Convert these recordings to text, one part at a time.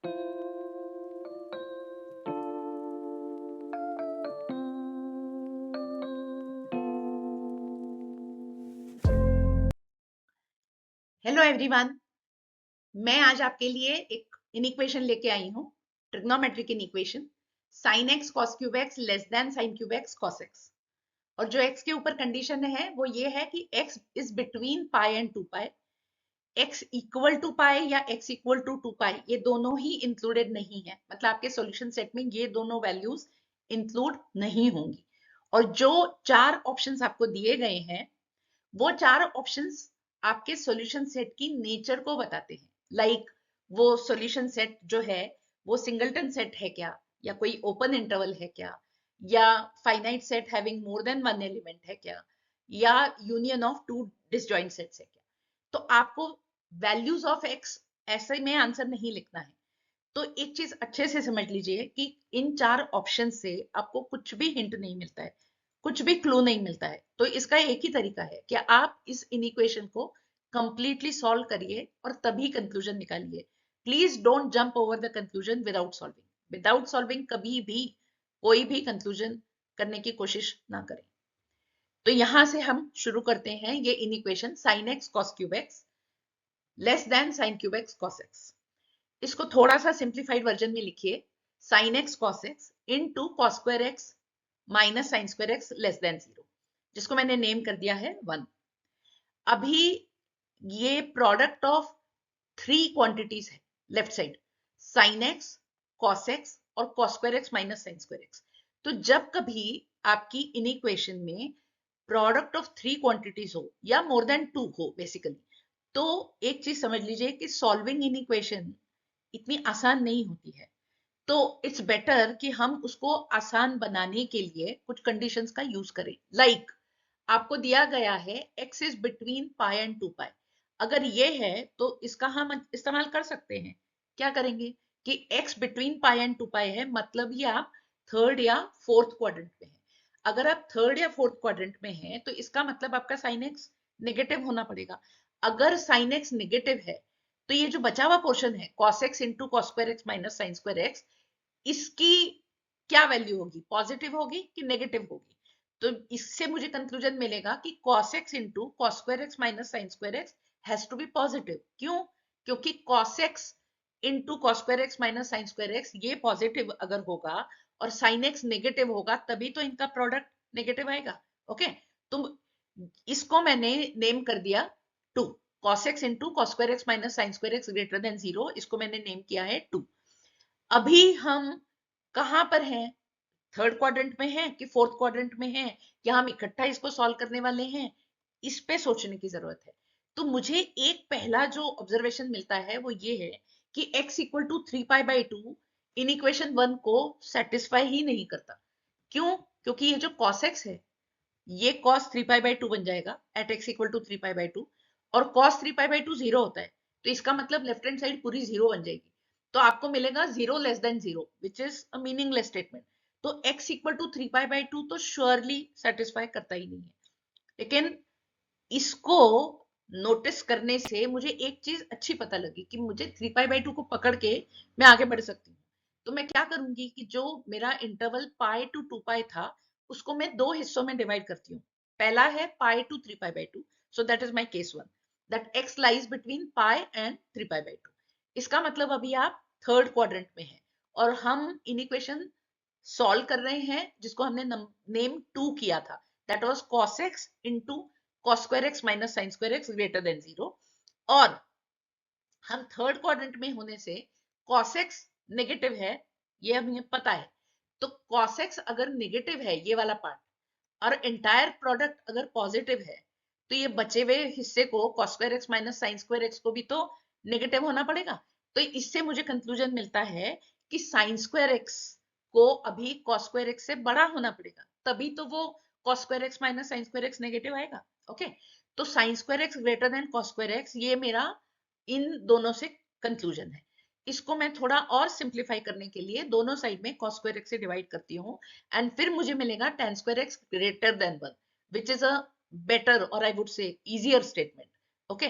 Hello everyone. मैं आज आपके लिए एक इनइक्वेशन लेके आई हूँ, trigonometric inequation. Sine x cos cube x less than sine cube x cos x. और जो एक्स के ऊपर कंडीशन है वो ये है कि x is between pi and 2 pi. X equal to pi या एक्स इक्वल टू 2 पाई ये दोनों ही इंक्लूडेड नहीं है, मतलब आपके सॉल्यूशन सेट में ये दोनों वैल्यूज इंक्लूड नहीं होंगी। और जो चार ऑप्शंस आपको दिए गए हैं वो चार ऑप्शंस आपके सॉल्यूशन सेट की नेचर को बताते हैं। लाइक वो सॉल्यूशन सेट जो है वो सिंगलटन सेट है क्या, या कोई ओपन इंटरवल है क्या, या finite set having more than one element है क्या, या union of two disjoint sets है क्या। तो आपको वैल्यूज ऑफ एक्स ऐसे में आंसर नहीं लिखना है। तो एक चीज अच्छे से समझ लीजिए कि इन चार ऑप्शन से आपको कुछ भी हिंट नहीं मिलता है, कुछ भी क्लू नहीं मिलता है। तो इसका एक ही तरीका है कि आप इस इनइक्वेशन को कंप्लीटली सॉल्व करिए और तभी कंक्लूजन निकालिए। Please don't jump over the conclusion without solving. Without solving कभी भी कोई भी कंक्लूजन करने की कोशिश ना करें। तो यहां से हम शुरू करते हैं ये inequation sine x cos cube x less than sine cube x cos x. इसको थोड़ा सा सिंप्लीफाइड वर्जन में लिखिए, sine x cos x into cos square x minus sine square x less than 0, जिसको मैंने नेम कर दिया है 1। अभी ये प्रोडक्ट ऑफ थ्री क्वांटिटीज है left side, sine x, cos x और cos square x minus sine square x. तो जब कभी आपकी इन इक्वेशन में प्रोडक्ट ऑफ थ्री क्वांटिटीज हो या मोर देन टू हो बेसिकली, तो एक चीज समझ लीजिए कि सॉल्विंग इन इक्वेशन इतनी आसान नहीं होती है। तो इट्स बेटर कि हम उसको आसान बनाने के लिए कुछ कंडीशंस का यूज करें। लाइक आपको दिया गया है x is between pi and 2 पाई। अगर ये है तो इसका हम इस्तेमाल कर सकते हैं। क्या करेंगे कि x बिटवीन पाई एंड 2 पाई है, मतलब ये आप थर्ड या फोर्थ क्वाड्रेंट में है। अगर आप थर्ड या फोर्थ क्वाड्रेंट में हैं तो इसका मतलब आपका साइन एक्स नेगेटिव होना पड़ेगा। अगर साइन एक्स नेगेटिव है तो ये जो बचा हुआ पोर्शन है cos x into cos square x minus sine square x, इसकी क्या वैल्यू होगी, पॉजिटिव होगी कि नेगेटिव होगी। तो इससे मुझे कंक्लूजन मिलेगा कि cos x into cos square x minus sine square x has to be positive. क्यों? क्योंकि cos x into cos square x minus sine square x ये पॉजिटिव अगर होगा और साइन एक्स नेगेटिव होगा तभी तो इनका प्रोडक्ट नेगेटिव आएगा। ओके, तो इसको मैंने नेम कर दिया 2। cos x into cos square x minus sine square x greater then 0, इसको मैंने नेम किया है 2। अभी हम कहां पर हैं, थर्ड क्वाड्रेंट में है कि फोर्थ क्वाड्रेंट में है, या हम इकट्ठा इसको सॉल्व करने वाले हैं, इस पे सोचने की जरूरत है। तो मुझे एक पहला जो ऑब्जर्वेशन मिलता है वो ये है कि x equal to 3 pi by 2 in equation 1 को सेटिस्फाई ही नहीं करता। क्यों? क्योंकि ये जो cos x है ये cos 3 पाई बाई 2 बन जाएगा at x equal to 3 pi by 2, और cos 3 पाई बाई 2 जीरो होता है, तो इसका मतलब लेफ्ट हैंड साइड पूरी जीरो बन जाएगी। तो आपको मिलेगा 0 less than 0 which is a meaningless statement. तो x equal to 3 pi by 2 तो श्योरली सेटिस्फाई करता ही नहीं है। लेकिन इसको नोटिस करने से मुझे एक चीज अच्छी पता लगी कि मुझे 3 पाई बाई 2 को पकड़ के मैं आगे बढ़ सकती हूँ। तो मैं क्या करूंगी कि जो मेरा इंटरवल पाई टू 2 पाई था उसको मैं दो हिस्सों में डिवाइड करती हूँ। पहला है pi to 3 pi by 2, so that is my case 1, that x lies between pi and 3 pi by 2। इसका मतलब अभी आप थर्ड क्वाड्रेंट में है और हम इन इक्वेशन सॉल्व कर रहे हैं जिसको हमने नेम 2 किया था, that was cos x into cos square x minus sine square x greater then 0। और हम थर्ड क्वाड्रेंट में होने से cos x नेगेटिव है, ये हमें पता है। तो cos x अगर नेगेटिव है ये वाला पार्ट, और एंटायर प्रोडक्ट अगर पॉजिटिव है, तो ये बचे हुए हिस्से को cos square x minus sine square x को भी तो नेगेटिव होना पड़ेगा। तो इससे मुझे कंक्लूजन मिलता है कि साइन स्क्वायर एक्स को अभी cos स्क्वायर एक्स से बड़ा होना पड़ेगा, तभी तो वो cos square x minus sine square x negative आएगा। ओके, तो sign square x greater then cos square x ये मेरा इन दोनों से कंक्लूजन है। इसको मैं थोड़ा और सिंप्लीफाई करने के लिए दोनों साइड में cos स्क्वायर एक्स से डिवाइड करती हूँ, एंड फिर मुझे मिलेगा tan square x greater than 1, which is a better or I would say easier statement. Okay,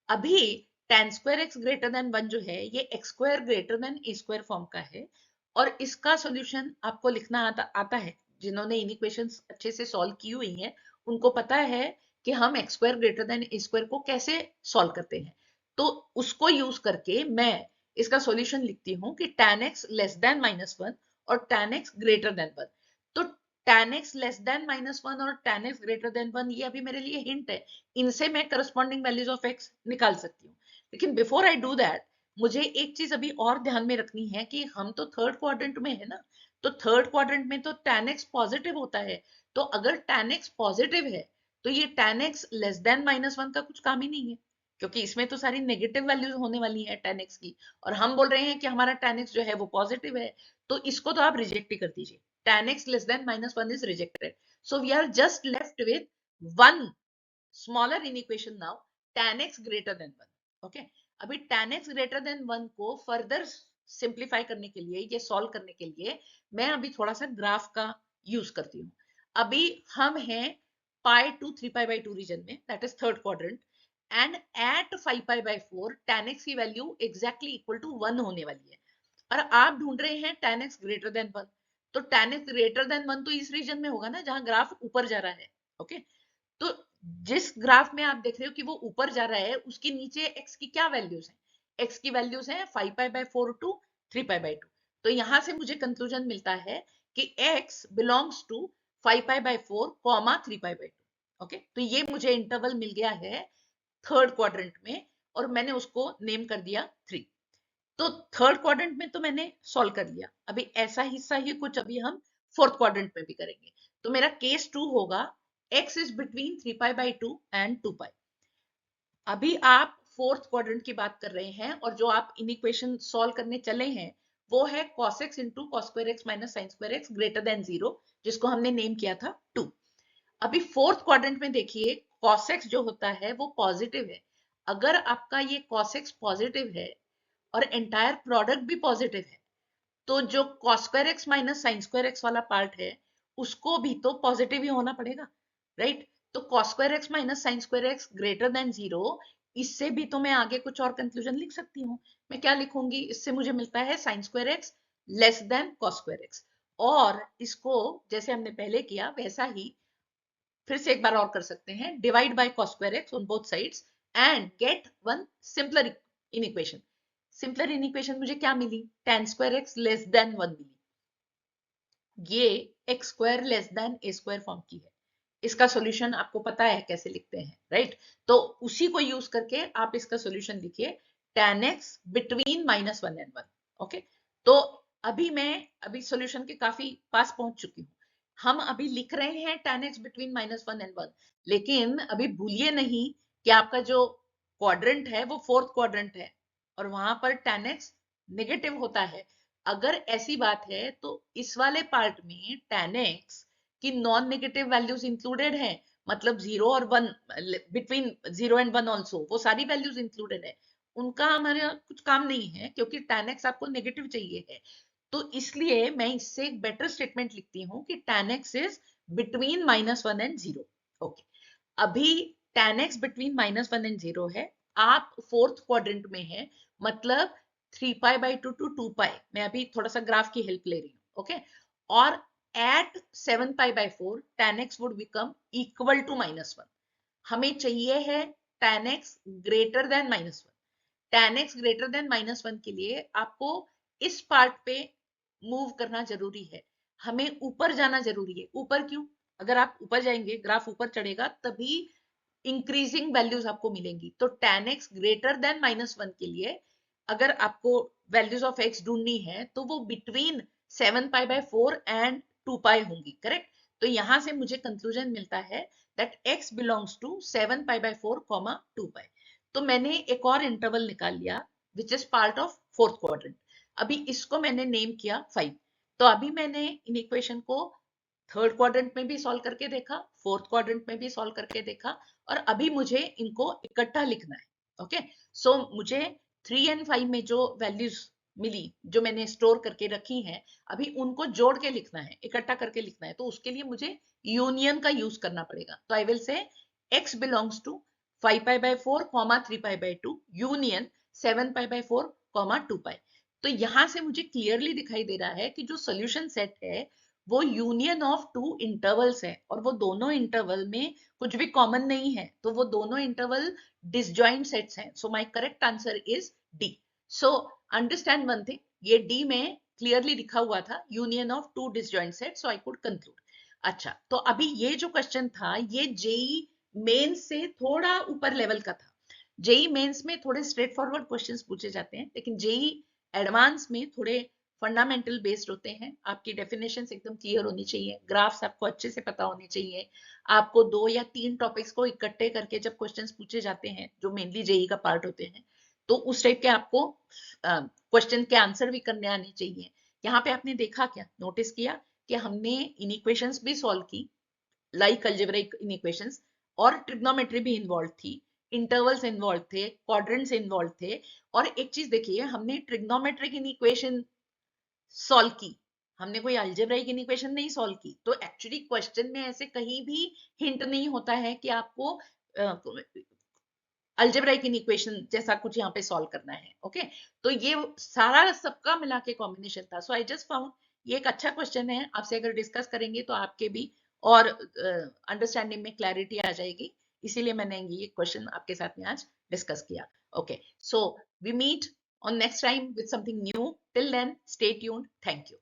अभी tan square x greater than 1 जो है ये x square greater than a square form का है, और इसका सॉल्यूशन आपको लिखना आता है। जिन्होंने इन इक्वेशंस अच्छे से सॉल्व की हुई हैं उनको पता है कि हम x square greater than a square को कैसे सॉल्व करते हैं। तो उसको यूज करके मैं इसका सॉल्यूशन लिखती हूँ कि tan x लेस देन -1 और tan x ग्रेटर देन 1। तो tan x लेस देन -1 और tan x ग्रेटर देन 1 ये अभी मेरे लिए हिंट है, इनसे मैं करस्पॉन्डिंग वैल्यूज ऑफ x निकाल सकती हूँ। लेकिन बिफोर आई डू दैट मुझे एक चीज अभी और ध्यान में रखनी है कि हम तो थर्ड क्वाड्रेंट में है ना, तो थर्ड क्वाड्रेंट में तो tan x पॉजिटिव होता है। तो अगर tan x पॉजिटिव है तो ये tan x लेस देन -1 का कुछ काम ही नहीं है, क्योंकि इसमें तो सारी नेगेटिव वैल्यूज होने वाली है tan x की, और हम बोल रहे हैं कि हमारा tan x जो है वो पॉजिटिव है। तो इसको तो आप रिजेक्ट ही कर दीजिए, tan x less than -1 is rejected. So we are just left with one smaller inequation now, tan x greater than 1. Okay. अभी tan x greater than 1 को फर्दर सिंप्लीफाई करने के लिए, ये सॉल्व करने के लिए मैं अभी थोड़ा सा ग्राफ का यूज करती हूँ। अभी हम हैं पाई टू 3π/2 रीजन में, that is third quadrant, and at 5π/4 tan x की वैल्यू एग्जैक्टली इक्वल टू 1 होने वाली है, और आप ढूंढ रहे हैं tan x ग्रेटर देन 1। तो tan x ग्रेटर देन 1 तो इस रीजन में होगा ना जहां ग्राफ ऊपर जा रहा है। ओके, तो जिस ग्राफ में आप देख रहे हो कि वो ऊपर जा रहा है उसके नीचे x की क्या वैल्यूज हैं? x की वैल्यूज हैं 5π/4 टू 3π/2। तो यहां से मुझे कंक्लूजन मिलता है कि x बिलोंग्स टू 5π/4 3π/2। ओके, तो ये मुझे इंटरवल मिल गया है थर्ड क्वाड्रेंट में, और मैंने उसको नेम कर दिया 3। तो थर्ड क्वाड्रेंट में तो मैंने सॉल्व कर लिया, अभी ऐसा हिस्सा ही कुछ अभी हम फोर्थ क्वाड्रेंट में भी करेंगे। तो मेरा केस 2 होगा x इज बिटवीन 3π/2 एंड 2π। अभी आप फोर्थ क्वाड्रेंट की बात कर रहे हैं, और जो आप इन इक्वेशन सॉल्व करने चले हैं वो है cos x into cos square x minus sine square x greater then 0, जिसको हमने नेम किया था 2। अभी फोर्थ क्वाड्रेंट में देखिए cos x जो होता है वो पॉजिटिव है। अगर आपका ये cos x पॉजिटिव है और एंटायर प्रोडक्ट भी पॉजिटिव है, तो जो cos square x minus sine square x वाला पार्ट है उसको भी तो पॉजिटिव ही होना पड़ेगा, राइट? तो cos square x minus sine square x greater then 0, इससे भी तो मैं आगे कुछ और कंक्लूजन लिख सकती हूँ। मैं क्या लिखूंगी? इससे मुझे मिलता है sign square x less then cos square x, और इसको जैसे हमने पहले किया वैसा ही फिर से एक बार और कर सकते हैं, divide by cos square x on both sides and get one simpler inequation. Simpler inequation मुझे क्या मिली? tan square x less then 1 मिली। ये x square less than a square form की है। इसका सॉल्यूशन आपको पता है कैसे लिखते हैं, राइट? तो उसी को यूज करके आप इसका सॉल्यूशन लिखिए, tan x between -1 and 1। Okay, तो अभी सॉल्यूशन के काफी पास पहुंच चुकी हूँ। हम अभी लिख रहे हैं tan x बिटवीन -1 एंड 1, लेकिन अभी भूलिए नहीं कि आपका जो क्वाड्रेंट है वो फोर्थ क्वाड्रेंट है, और वहां पर tan x नेगेटिव होता है। अगर ऐसी बात है तो इस वाले पार्ट में tan x की नॉन नेगेटिव वैल्यूज इंक्लूडेड है, मतलब 0 और 1, बिटवीन 0 एंड 1 ऑल्सो वो सारी वैल्यूज इंक्लूडेड है। उनका हमारे कुछ काम नहीं है क्योंकि tan x आपको नेगेटिव चाहिए है। तो इसलिए मैं इससे एक बेटर स्टेटमेंट लिखती हूँ कि tan x is between -1 and 0। Okay, अभी tan x बिटवीन -1 एंड 0 है, आप फोर्थ क्वाड्रेंट में है, मतलब 3π/2 टू 2π। मैं अभी थोड़ा सा ग्राफ की हेल्प ले रही हूँ। ओके, और at 7π/4 tan x would become equal to -1। हमें चाहिए है tan x greater than -1। tan x greater than -1 के लिए आपको इस पार्ट पे मूव करना जरूरी है, हमें ऊपर जाना जरूरी है। ऊपर क्यों? अगर आप ऊपर जाएंगे, ग्राफ ऊपर चढ़ेगा, तभी इंक्रीजिंग वैल्यूज आपको मिलेंगी। तो tan x ग्रेटर देन -1 के लिए अगर आपको वैल्यूज ऑफ x ढूंढनी है तो वो बिटवीन 7π/4 एंड 2π होंगी, करेक्ट? तो यहां से मुझे कंक्लूजन मिलता है दैट x बिलोंग्स टू 7π/4 2π। तो मैंने एक और इंटरवल निकाल लिया which is part of fourth quadrant. अभी इसको मैंने नेम किया 5। तो अभी मैंने इन इक्वेशन को थर्ड क्वाड्रेंट में भी सॉल्व करके देखा, फोर्थ क्वाड्रेंट में भी सॉल्व करके देखा, और अभी मुझे इनको इकट्ठा लिखना है। ओके, सो मुझे 3 एंड 5 में जो वैल्यूज मिली, जो मैंने स्टोर करके रखी हैं, अभी उनको जोड़ के लिखना है, इकट्ठा करके लिखना है। तो उसके लिए मुझे यूनियन का यूज करना पड़ेगा। तो I will say x belongs to 5 pi by 4 comma 3 pi by 2 union 7 pi by 4 comma 2 pi. तो यहां से मुझे क्लियरली दिखाई दे रहा है कि जो सोल्यूशन सेट है वो यूनियन ऑफ टू इंटरवल्स है, और वो दोनों इंटरवल में कुछ भी कॉमन नहीं है, तो वो दोनों इंटरवल डिसजॉइंट सेट्स हैं। So my correct answer is D. So understand one thing, ये डी में क्लियरली लिखा हुआ था union of two disjoint sets, so I could conclude. अच्छा, तो अभी ये जो क्वेश्चन था ये जेई मेंस से थोड़ा ऊपर लेवल का था। जेई मेंस में थोड़े स्ट्रेट फॉरवर्ड क्वेश्चंस पूछे जाते हैं, लेकिन जेई एडवांस में थोड़े फंडामेंटल बेस्ड होते हैं। आपकी डेफिनेशंस एकदम क्लियर होनी चाहिए, ग्राफ्स आपको अच्छे से पता होने चाहिए। आपको 2 या 3 टॉपिक्स को इकट्ठे करके जब क्वेश्चंस पूछे जाते हैं जो मेनली जेई का पार्ट होते हैं, तो उस टाइप के आपको क्वेश्चन के आंसर भी करने आने चाहिए। यहाँ पे आपने देखा, क्या नोटिस किया कि हमने इनइक्वेशंस भी सॉल्व की, लाइक अलजेब्रिक इनइक्वेशंस, और ट्रिग्नोमेट्री भी इन्वॉल्व थी, इंटरवल्स इन्वॉल्व थे, क्वाड्रेंट्स इन्वॉल्व थे। और एक चीज देखिए, हमने ट्रिग्नोमेट्रिक इनइक्वेशन सॉल्व की, हमने कोई अलजेब्राइक इक्वेशन नहीं सॉल्व की। तो एक्चुअली क्वेश्चन में ऐसे कहीं भी हिंट नहीं होता है कि आपको अलजेब्राइक इक्वेशन जैसा कुछ यहाँ पे सॉल्व करना है। ओके, तो ये सारा सबका मिला के कॉम्बिनेशन था। सो आई जस्ट फाउंड ये एक अच्छा क्वेश्चन है, आपसे अगर डिस्कस करेंगे तो आपके भी और अंडरस्टैंडिंग में क्लैरिटी आ जाएगी, इसीलिए मैंने ये क्वेश्चन आपके साथ में आज डिस्कस किया। Okay, so we meet on next time with something new. Till then, stay tuned. Thank you.